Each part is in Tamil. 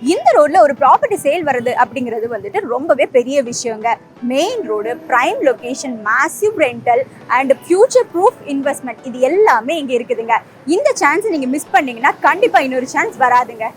இந்த ரோட்ல ஒரு ப்ராப்பர்ட்டி சேல் வருது அப்படிங்கிறது வந்துட்டு ரொம்பவே பெரிய விஷயங்க. Main road, prime location, massive rental and future proof investment இது எல்லாமே இங்க இருக்குதுங்க. இந்த சான்ஸ் நீங்க மிஸ் பண்ணீங்கன்னா கண்டிப்பா இன்னொரு சான்ஸ் வராதுங்க.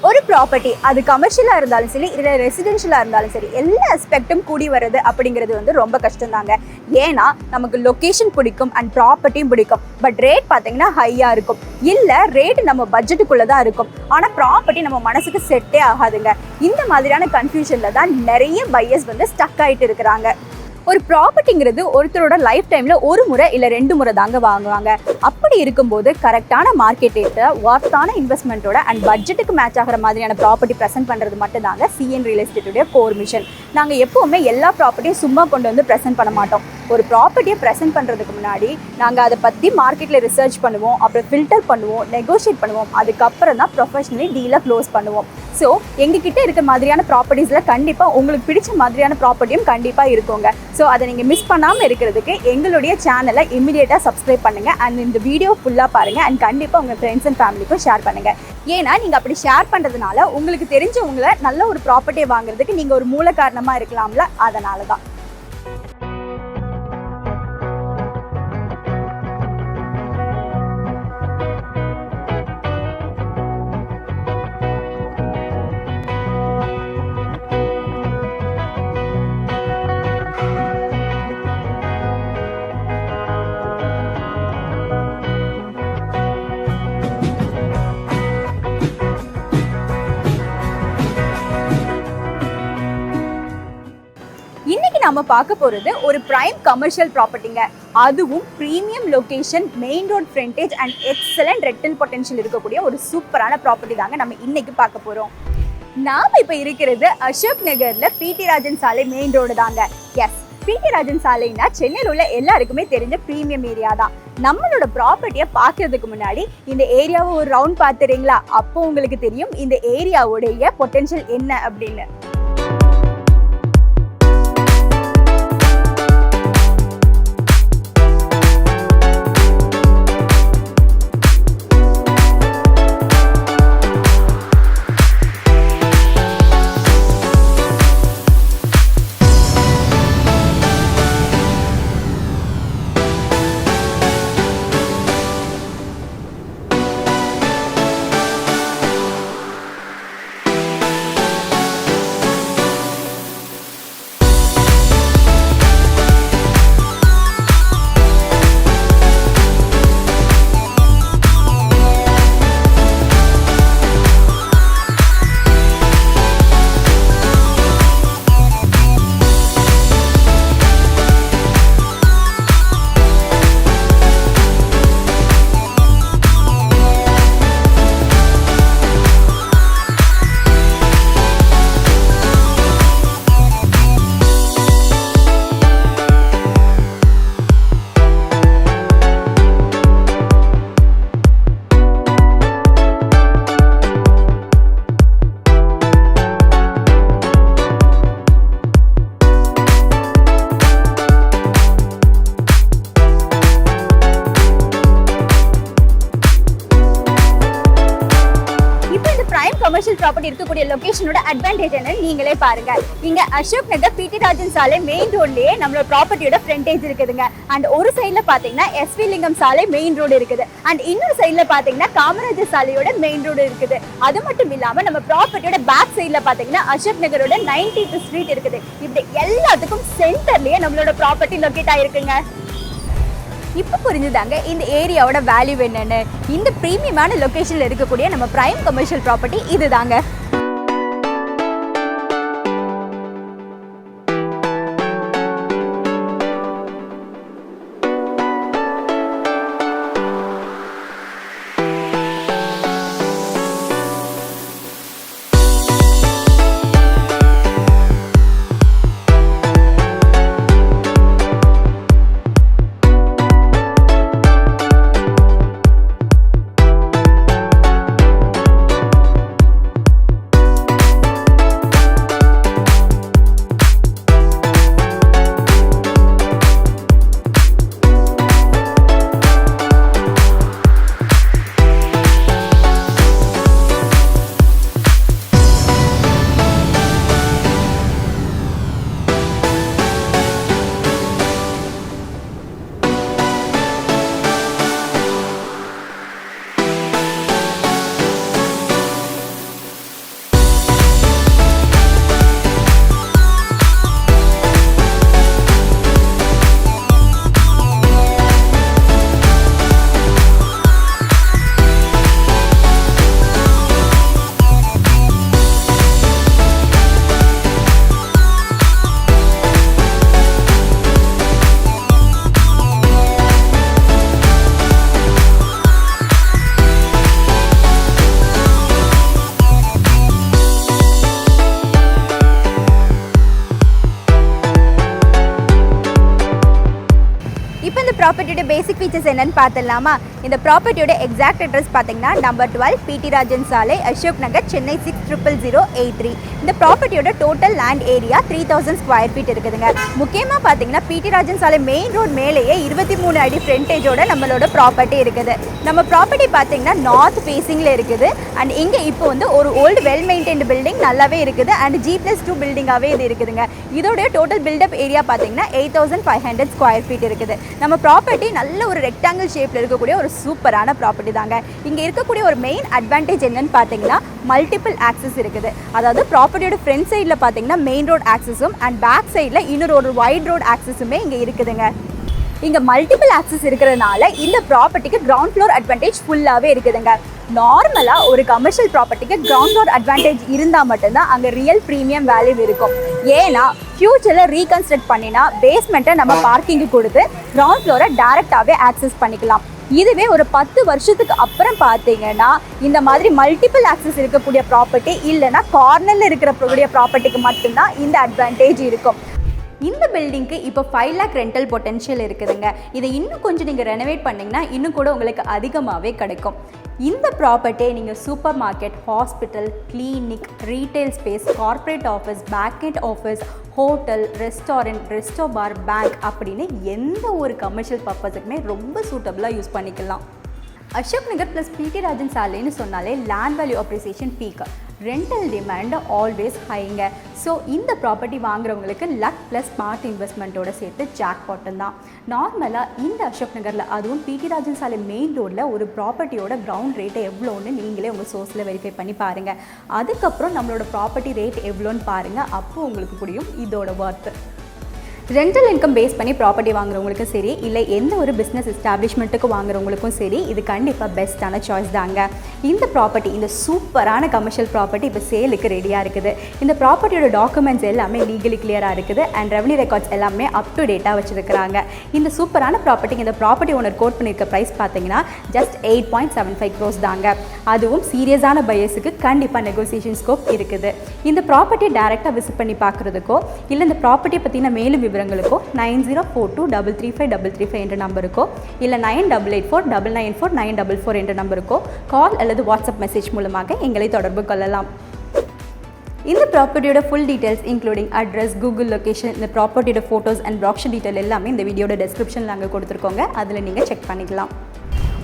ஒரு ப்ராப்பர்ட்டி அது கமர்ஷியலாக இருந்தாலும் சரி இல்லை ரெசிடென்ஷியலாக இருந்தாலும் சரி எல்லா அஸ்பெக்டும் கூடி வர்றது அப்படிங்கிறது வந்து ரொம்ப கஷ்டம் தாங்க. ஏன்னா நமக்கு லொக்கேஷன் பிடிக்கும் அண்ட் ப்ராப்பர்ட்டியும் பிடிக்கும். பட் ரேட் பார்த்தீங்கன்னா ஹையாக இருக்கும், இல்லை ரேட் நம்ம பட்ஜெட்டுக்குள்ளே தான் இருக்கும், ஆனால் ப்ராப்பர்ட்டி நம்ம மனசுக்கு செட்டே ஆகாதுங்க. இந்த மாதிரியான கன்ஃபியூஷனில் தான் நிறைய பையர்ஸ் வந்து ஸ்டக் ஆகிட்டு இருக்கிறாங்க. ஒரு ப்ராப்பர்ட்டிங்கிறது ஒருத்தரோட லைஃப் டைமில் ஒரு முறை இல்லை 2 முறை தாங்க வாங்குவாங்க. அப்படி இருக்கும்போது கரெக்டான மார்க்கெட் ரேட்டை ஒர்த்தான இன்வெஸ்ட்மெண்ட்டோட அண்ட் பட்ஜெட்டுக்கு மேட்ச் ஆகிற மாதிரியான ப்ராப்பர்ட்டி ப்ரெசென்ட் பண்ணுறது மட்டும் தாங்க சிஎன் ரியல் எஸ்டேட்டுடைய கோர் மிஷன். நாங்கள் எப்போவுமே எல்லா ப்ராப்பர்ட்டியும் சும்மா கொண்டு வந்து ப்ரெசென்ட் பண்ண மாட்டோம். ஒரு ப்ராப்பர்ட்டியை ப்ரெசென்ட் பண்ணுறதுக்கு முன்னாடி நாங்கள் அதை பற்றி மார்க்கெட்டில் ரிசர்ச் பண்ணுவோம், அப்புறம் ஃபில்டர் பண்ணுவோம், நெகோஷியேட் பண்ணுவோம், அதுக்கப்புறம் தான் ப்ரொஃபஷனலி டீலை க்ளோஸ் பண்ணுவோம். ஸோ எங்ககிட்ட இருக்க மாதிரியான ப்ராப்பர்ட்டிஸில் கண்டிப்பாக உங்களுக்கு பிடிச்ச மாதிரியான ப்ராப்பர்ட்டியும் கண்டிப்பாக இருக்குங்க. ஸோ அதை நீங்கள் மிஸ் பண்ணாமல் இருக்கிறதுக்கு எங்களுடைய சேனலை இமிடியேட்டாக சப்ஸ்கிரைப் பண்ணுங்கள் அண்ட் இந்த வீடியோ ஃபுல்லாக பாருங்கள் அண்ட் கண்டிப்பாக உங்கள் ஃப்ரெண்ட்ஸ் அண்ட் ஃபேமிலிக்கும் ஷேர் பண்ணுங்கள். ஏன்னா நீங்கள் அப்படி ஷேர் பண்ணுறதுனால உங்களுக்கு தெரிஞ்சவங்களை நல்ல ஒரு ப்ராப்பர்ட்டியை வாங்குறதுக்கு நீங்கள் ஒரு மூல காரணமாக இருக்கலாம்ல, அதனால தான். இன்னைக்கு நாம பார்க்க போறது ஒரு பிரைம் கமர்ஷியல் ப்ராப்பர்ட்டிங்க. அதுவும் premium location, main road frontage and excellent rental potential இருக்கக்கூடிய ஒரு சூப்பரான ப்ராப்பர்ட்டி தாங்க நம்ம இன்னைக்கு பார்க்க போறோம். நாம இப்ப இருக்கிறது அசோக் நகர்ல பிடி ராஜன் சாலை மெயின் ரோடு தாங்க. எஸ், பிடி ராஜன் சாலைனா சென்னையில் உள்ள எல்லாருக்குமே தெரிஞ்ச பிரீமியம் ஏரியா தான். நம்மளோட ப்ராப்பர்ட்டியை பார்க்கறதுக்கு முன்னாடி இந்த ஏரியாவை ஒரு ரவுண்ட் பார்த்துறீங்களா? அப்போ உங்களுக்கு தெரியும் இந்த ஏரியாவுடைய பொட்டன்ஷியல் என்ன அப்படின்னு. கமர்ஷியல் ப்ராப்பர்ட்டி இருக்கக்கூடிய லொகேஷனோட அட்வான்டேஜ் என்ன நீங்களே பாருங்க. இங்க அசோக் நகர் பிடி ராஜன் சாலை மெயின் ரோட்லயே நம்மளோட ப்ராப்பர்ட்டியோட ஃப்ரண்டேஜ் இருக்குதுங்க. அண்ட் ஒரு சைட்ல பாத்தீங்கன்னா எஸ்வி லிங்கம் சாலை மெயின் ரோடு இருக்குது அண்ட் இன்னொரு சைட்ல பாத்தீங்கன்னா காமராஜர் சாலையோட மெயின் ரோடு இருக்குது. அது மட்டும் இல்லாம நம்ம ப்ராப்பர்ட்டியோட பேக் சைட்ல பாத்தீங்கன்னா அசோக் நகரோட 90th ஸ்ட்ரீட் இருக்குது. இப்படி எல்லாத்துக்கும் சென்டர்லயே நம்மளோட ப்ராப்பர்ட்டி லொகேட் ஆயிருக்குங்க. இப்போ புரிஞ்சுதாங்க இந்த ஏரியாவோட வேல்யூ என்னன்னு. இந்த பிரீமியமான லொகேஷன்ல இருக்கக்கூடிய நம்ம பிரைம் கமர்ஷியல் ப்ராப்பர்ட்டி இதுதாங்க. ப்ராப்பர்ட்டியோட பேசிக் ஃபீச்சர்ஸ் என்னன்னு பார்த்துடலாமா? இந்த ப்ராப்பர்ட்டியோட எக்ஸாக்ட் அட்ரஸ் பார்த்தீங்கன்னா நம்பர் 12 பிடி ராஜன் சாலை, அசோக் நகர், சென்னை 600083. இந்த ப்ராப்பர்ட்டியோட total land area 3000 square feet இருக்குதுங்க. முக்கியமாக பார்த்தீங்கன்னா பிடி ராஜன் சாலை மெயின் ரோட் மேலேயே 23 அடி ஃப்ரண்டேஜோட நம்மளோட ப்ராப்பர்ட்டி இருக்குது. நம்ம ப்ராப்பர்ட்டி பார்த்தீங்கன்னா நார்த் ஃபேஸிங்கில் இருக்குது. அண்ட் இங்கே இப்போ வந்து ஒரு ஓல்டு வெல் மெயின்டைன்டு பில்டிங் நல்லாவே இருக்குது. அண்ட் G+2 பில்டிங்காகவே இது இருக்குதுங்க. இதோடைய டோட்டல் பில்டப் ஏரியா பார்த்தீங்கன்னா 8500 ஸ்கொயர் ஃபீட் இருக்குது. நம்ம ப்ராப்பர்ட்டி நல்ல ஒரு ரெக்டாங்கிள் ஷேப்பில் இருக்கக்கூடிய ஒரு சூப்பரான ப்ராப்பர்ட்டி தாங்க. இங்கே இருக்கக்கூடிய ஒரு மெயின் அட்வான்டேஜ் என்னன்னு பார்த்தீங்கன்னா மல்டிபிள் ஆக்சஸ் இருக்குது. அதாவது ப்ராப்பர்ட்டியோட ஃப்ரண்ட் சைடில் பார்த்தீங்கன்னா மெயின் ரோட் ஆக்சஸும் அண்ட் பேக் சைடில் இன்னொரு ஒரு வைட் ரோட் ஆக்சஸுமே இங்கே இருக்குதுங்க. இங்கே மல்டிபிள் ஆக்சஸ் இருக்கிறதுனால இந்த ப்ராப்பர்ட்டிக்கு கிரவுண்ட் ஃப்ளோர் அட்வான்டேஜ் ஃபுல்லாகவே இருக்குதுங்க. நார்மலாக ஒரு கமர்ஷியல் ப்ராப்பர்ட்டிக்கு கிரவுண்ட் ஃப்ளோர் அட்வான்டேஜ் இருந்தால் மட்டும்தான் அங்கே ரியல் ப்ரீமியம் வேல்யூ இருக்கும். ஏன்னா ஃப்யூச்சரில் ரீகன்ஸ்ட்ரக்ட் பண்ணினா பேஸ்மெண்ட்டை நம்ம பார்க்கிங்கு கொடுத்து கிரவுண்ட் ஃப்ளோரை டேரெக்டாகவே ஆக்சஸ் பண்ணிக்கலாம். இதுவே ஒரு 10 வருஷத்துக்கு அப்புறம் பார்த்தீங்கன்னா இந்த மாதிரி மல்டிபிள் ஆக்சஸ் இருக்கக்கூடிய ப்ராப்பர்ட்டி இல்லைன்னா கார்னரில் இருக்கிற ப்ராப்பர்ட்டிக்கு மட்டும்தான் இந்த அட்வான்டேஜ் இருக்கும். இந்த பில்டிங்க்கு இப்போ 5 lakh ரெண்டல் பொட்டென்ஷியல் இருக்குதுங்க. இதை இன்னும் கொஞ்சம் நீங்கள் ரெனோவேட் பண்ணிங்கன்னா இன்னும் கூட உங்களுக்கு அதிகமாகவே கிடைக்கும். இந்த ப்ராப்பர்ட்டியை நீங்கள் supermarket, hospital, clinic, retail space, corporate office, back office, hotel, restaurant, resto bar, bank அப்படின்னு எந்த ஒரு கமர்ஷியல் பர்பஸுக்குமே ரொம்ப சூட்டபுளாக யூஸ் பண்ணிக்கலாம். அசோக் நகர் ப்ளஸ் பிடி ராஜன் சாலைன்னு சொன்னாலே land value appreciation peak, rental demand always ஹைங்க. ஸோ இந்த ப்ராப்பர்ட்டி வாங்குறவங்களுக்கு லக் ப்ளஸ் ஸ்மார்ட் இன்வெஸ்ட்மெண்ட்டோட சேர்த்து ஜாக் பாட்டம் தான். நார்மலாக இந்த அசோக் நகரில் அதுவும் பிடி ராஜன் சாலை மெயின் ரோடில் ஒரு ப்ராப்பர்ட்டியோட கிரவுண்ட் ரேட்டு எவ்வளோன்னு நீங்களே உங்கள் சோர்ஸில் வெரிஃபை பண்ணி பாருங்கள். அதுக்கப்புறம் நம்மளோட ப்ராப்பர்ட்டி ரேட் எவ்வளோன்னு பாருங்கள். அப்போது உங்களுக்கு புரியும் இதோட ஒர்த்து. ரெண்டல் இன்கம் பேஸ் பண்ணி ப்ராப்பர்ட்டி வாங்குறவங்களுக்கும் சரி, இல்லை எந்த ஒரு பிஸ்னஸ் எஸ்டாப்ளிஷ்மெண்ட்டுக்கு வாங்குறவங்களுக்கும் சரி, இது கண்டிப்பாக பெஸ்ட்டான சாய்ஸ் தாங்க. இந்த ப்ராப்பர்ட்டி, இந்த சூப்பரான கமர்ஷியல் ப்ராப்பர்ட்டி இப்போ சேலுக்கு ரெடியாக இருக்குது. இந்த ப்ராப்பர்ட்டியோட டாக்குமெண்ட்ஸ் எல்லாமே லீகலி கிளியராக இருக்குது அண்ட் ரெவன்யூ ரெக்கார்ட்ஸ் எல்லாமே அப் டு டேட்டாக வச்சுருக்கிறாங்க. இந்த சூப்பரான ப்ராப்பர்ட்டிக்கு இந்த ப்ராப்பர்ட்டி ஓனர் கோட் பண்ணியிருக்க ப்ரைஸ் பார்த்தீங்கன்னா ஜஸ்ட் 8.75 crores தாங்க. அதுவும் சீரியஸான பையர்ஸுக்கு கண்டிப்பாக நெகோசியேஷன் ஸ்கோப் இருக்குது. இந்த ப்ராப்பர்ட்டியை டேரெக்டாக விசிட் பண்ணி பார்க்குறதுக்கோ இல்லை இந்த ப்ராப்பர்ட்டியை பற்றின மேலும் விவரங்களுக்கோ 9042335335 என்ற நம்பருக்கோ இல்லை 9884994944 என்ற நம்பருக்கோ கால் அல்லது வாட்ஸ்அப் மெசேஜ் மூலமாக எங்களை தொடர்பு கொள்ளலாம். இந்த ப்ராப்பர்ட்டியோட full details including address, Google location, இந்த ப்ராப்பர்ட்டியோட ஃபோட்டோஸ் அண்ட் ப்ராக்ஷன் டீட்டெயில் எல்லாமே இந்த வீடியோட டெஸ்கிரிப்ஷனில் நாங்கள் கொடுத்துருக்கோங்க. அதில் நீங்கள் செக் பண்ணிக்கலாம்.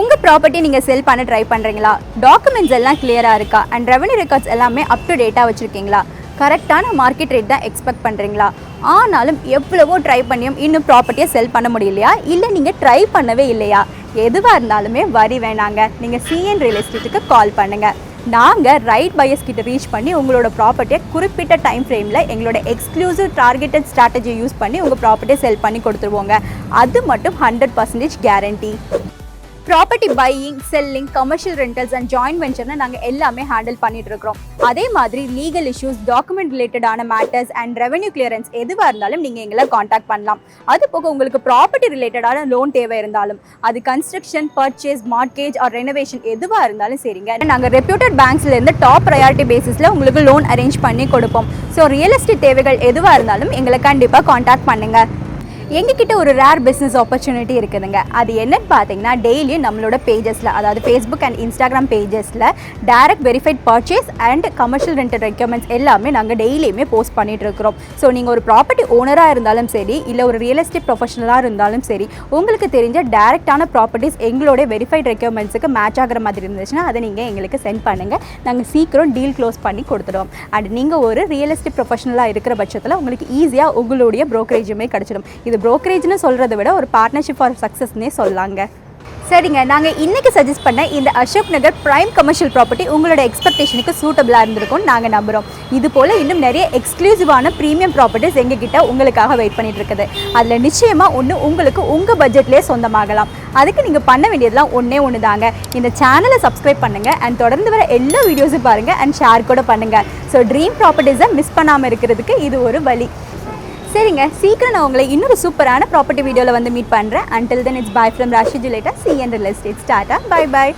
உங்கள் ப்ராப்பர்ட்டி நீங்கள் செல் பண்ண ட்ரை பண்ணுறீங்களா? டாக்குமெண்ட்ஸ் எல்லாம் கிளியராக இருக்கா? அண்ட் ரெவன்யூ ரெக்கார்ட்ஸ் எல்லாமே அப் டு டேட்டாக வச்சுருக்கீங்களா? கரெக்டான மார்க்கெட் ரேட் தான் எக்ஸ்பெக்ட் பண்ணுறீங்களா? ஆனாலும் எவ்வளவோ ட்ரை பண்ணியும் இன்னும் ப்ராப்பர்ட்டியை செல் பண்ண முடியலையா? இல்லை நீங்கள் ட்ரை பண்ணவே இல்லையா? எதுவாக இருந்தாலுமே வரி வேணாங்க. நீங்கள் சிஎன் ரியல் எஸ்டேட்டுக்கு கால் பண்ணுங்கள். நாங்கள் ரைட் பையர்ஸ் கிட்ட ரீச் பண்ணி உங்களோட ப்ராப்பர்ட்டியை குறிப்பிட்ட டைம் ஃப்ரேமில் எங்களோட எக்ஸ்க்ளூசிவ் டார்கெட்டட் ஸ்ட்ராட்டஜி யூஸ் பண்ணி உங்கள் ப்ராப்பர்ட்டியை செல் பண்ணி கொடுத்துருவோங்க. அது மட்டும் 100% guarantee. Property buying, selling, commercial rentals and joint வெஞ்சர்னு நாங்கள் எல்லாமே ஹேண்டில் பண்ணிட்டு இருக்கிறோம். அதே மாதிரி லீகல் இஷ்யூஸ், டாக்குமெண்ட் ரிலேட்டடான மேட்டர்ஸ் அண்ட் ரெவன்யூ கிளியரன்ஸ் எதுவாக இருந்தாலும் நீங்கள் எங்களை காண்டாக்ட் பண்ணலாம். அது போக உங்களுக்கு ப்ராப்பர்ட்டி ரிலேட்டடான லோன் தேவை இருந்தாலும், அது construction, purchase, mortgage or renovation எதுவாக இருந்தாலும் சரிங்க, நாங்கள் ரெப்யூட்டட் பேங்க்ஸ்லேருந்து டாப் ப்ரையாரிட்டி பேசிஸில் உங்களுக்கு லோன் அரேஞ்ச் பண்ணி கொடுப்போம். ஸோ ரியல் எஸ்டேட் தேவைகள் எதுவாக இருந்தாலும் எங்களை கண்டிப்பாக காண்டாக்ட் பண்ணுங்கள். எங்ககிட்ட ஒரு ரேர் பிஸ்னஸ் ஆப்பர்ச்சுனிட்டி இருக்குதுங்க. அது என்னன்னு பார்த்தீங்கன்னா டெய்லியும் நம்மளோட பேஜஸில், அதாவது ஃபேஸ்புக் அண்ட் இன்ஸ்டாகிராம் பேஜஸில் direct verified purchase and commercial rental requirements எல்லாமே நாங்கள் டெய்லியுமே போஸ்ட் பண்ணிட்டு இருக்கிறோம். ஸோ நீங்கள் ஒரு ப்ராப்பர்ட்டி ஓனராக இருந்தாலும் சரி, இல்லை ஒரு ரியல் எஸ்டேட் ப்ரொஃபஷனலாக இருந்தாலும் சரி, உங்களுக்கு தெரிஞ்ச டேரெக்டான ப்ராப்பர்ட்டிஸ் எங்களோட வெரிஃபைட் ரெக்யர்மெண்ட்ஸுக்கு மேட்ச் ஆகிற மாதிரி இருந்துச்சுன்னா அதை நீங்கள் எங்களுக்கு சென்ட் பண்ணுங்கள். நாங்கள் சீக்கிரம் டீல் க்ளோஸ் பண்ணி கொடுத்துடுவோம். அண்ட் நீங்கள் ஒரு ரியல் எஸ்டேட் ப்ரொஃபஷனலாக இருக்கிற பட்சத்தில் உங்களுக்கு ஈஸியாக உங்களுடைய ப்ரோக்கரேஜுமே கிடச்சிடும். இது ப்ரோக்கரேஜ்னு சொல்கிறத விட ஒரு பார்ட்னர்ஷிப் ஃபார் சக்ஸஸ்னே சொல்லலாங்க. சரிங்க, நாங்கள் இன்றைக்கி சஜஸ்ட் பண்ண இந்த Ashok Nagar prime commercial property உங்களோட எக்ஸ்பெக்டேஷனுக்கு சூட்டபிளாக இருந்திருக்கும்னு நாங்கள் நம்புகிறோம். இது போல் இன்னும் நிறைய எக்ஸ்க்ளூசிவான ப்ரீமியம் ப்ராப்பர்ட்டிஸ் எங்ககிட்ட உங்களுக்காக வெயிட் பண்ணிட்டு இருக்குது. அதில் நிச்சயமாக ஒன்று உங்களுக்கு உங்கள் பட்ஜெட்லேயே சொந்தமாகலாம். அதுக்கு நீங்கள் பண்ண வேண்டியதெல்லாம் ஒன்று தாங்க. இந்த சேனலை சப்ஸ்கிரைப் பண்ணுங்கள் அண்ட் தொடர்ந்து வர எல்லா வீடியோஸும் பாருங்கள் அண்ட் ஷேர் கூட பண்ணுங்கள். ஸோ ட்ரீம் ப்ராப்பர்ட்டிஸை மிஸ் பண்ணாமல் இருக்கிறதுக்கு இது ஒரு வழி. சரிங்க, சீக்கிரம் நான் உங்களை இன்னொரு சூப்பரான ப்ராப்பர்ட்டி வீடியோவில் வந்து மீட் பண்ணுறேன். Until then, it's bye from Rashi Juleta, CN Real Estate. Tata, bye bye.